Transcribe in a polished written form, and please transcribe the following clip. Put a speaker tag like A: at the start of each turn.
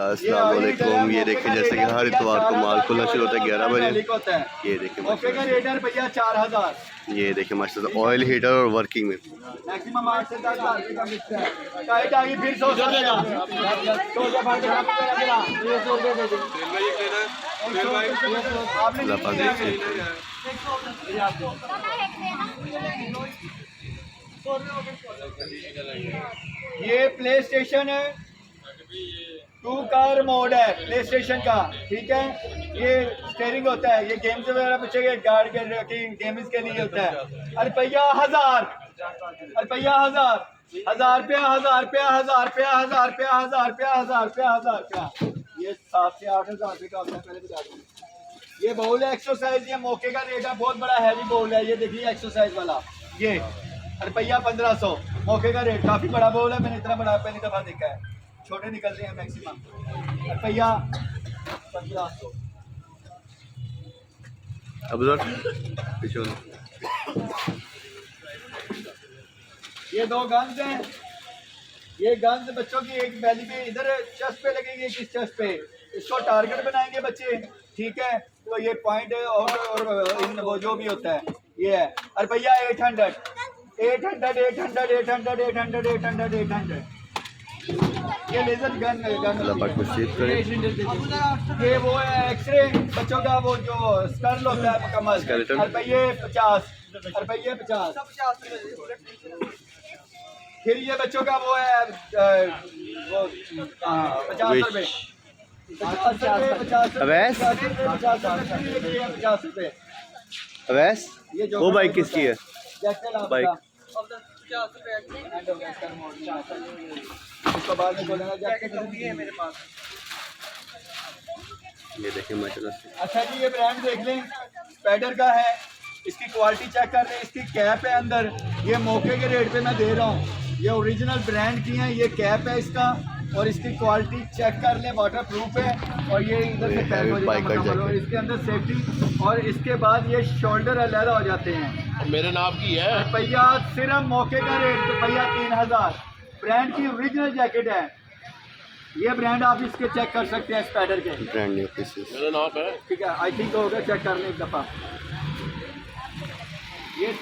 A: अस्सलामुअलैकुम। ये देखिए जैसे कि हर इतवार को माल खुलना शुरू होता है 11 बजे। ये देखिए
B: भैया 4000।
A: ये देखिए माशाल्लाह ऑयल हीटर और वर्किंग में
B: मैक्सिमम 8 से 10,000 का मिक्स है। टाइट आ गई फिर 100 दे देगा। 100 से फाड़ के लगेगा। 100 दे दे। आपने ये प्ले स्टेशन है, 2 कार मोड है प्ले स्टेशन का, ठीक है। ये स्टेयरिंग होता है, ये गेम्स वगैरह पूछेंगे गाड़ी के गेम्स के लिए होता है। रुपया 1000, रुपया 1000, 1000 रुपया, 1000 रुपया, 1000 रुपया, 1000 रुपया, 1000 रुपया, 1000 रुपया, 1000 रुपया। ये 7 से 8,000 रुपये का होता है। पहले बता दूँ ये बाउल है एक्सरसाइज, ये मौके का रेट है, बहुत बड़ा हैवी बाउल है। ये देखिए एक्सरसाइज वाला, ये रुपया 1500 मौके का रेट। काफी बड़ा बाउल है, मैंने इतना बड़ा पहली दफा देखा है, छोटे निकलते हैं मैक्सिमम। रुपया 1500। ये 2 गन्स हैं, ये गन्स बच्चों की एक बैली पे इधर चेस्ट पे लगेगी, एक इस चेस्ट पे। इसको टारगेट बनाएंगे बच्चे, ठीक है। तो ये पॉइंट और वो जो भी होता है ये है। रुपया 800, 800, 800, 800, 800, 800, 800। ये लेजर गन ये वो है एक्सरे बच्चों का, वो जो स्कर्ल होता है मुकम्मल। रुपये 50, रुपये 50। फिर ये बच्चों का वो है वो 50 रुपये, 50 रुपये।
A: अवैस वो बाइक किसकी है? बाइक
B: उसको बाद में बोलेगा जैकेट है मेरे पास।
A: ये देखिए माशाल्लाह।
B: अच्छा जी, ये ब्रांड देख लें, स्पाइडर का है। इसकी क्वालिटी चेक कर लें, इसकी कैप है अंदर। ये मौके के रेट पे मैं दे रहा हूँ, ये ओरिजिनल ब्रांड की है। ये कैप है इसका, और इसकी क्वालिटी चेक कर लें, वाटर प्रूफ है। और ये इधर से पैक हो जाएगा, और इसके अंदर सेफ्टी, और इसके बाद ये शोल्डर अलग हो जाते हैं।
C: मेरे नाम की है।
B: रुपया सिर्फ मौके का रेट रुपया 3000। ब्रांड की ओरिजिनल जैकेट है ये। ब्रांड आप इसके चेक कर सकते हैं, स्पाइडर के
A: ब्रांड न्यू पीसेस।
C: मेरा नाम है,
B: ठीक है। आई थिंक होगा, चेक कर लें एक दफ़ा ये।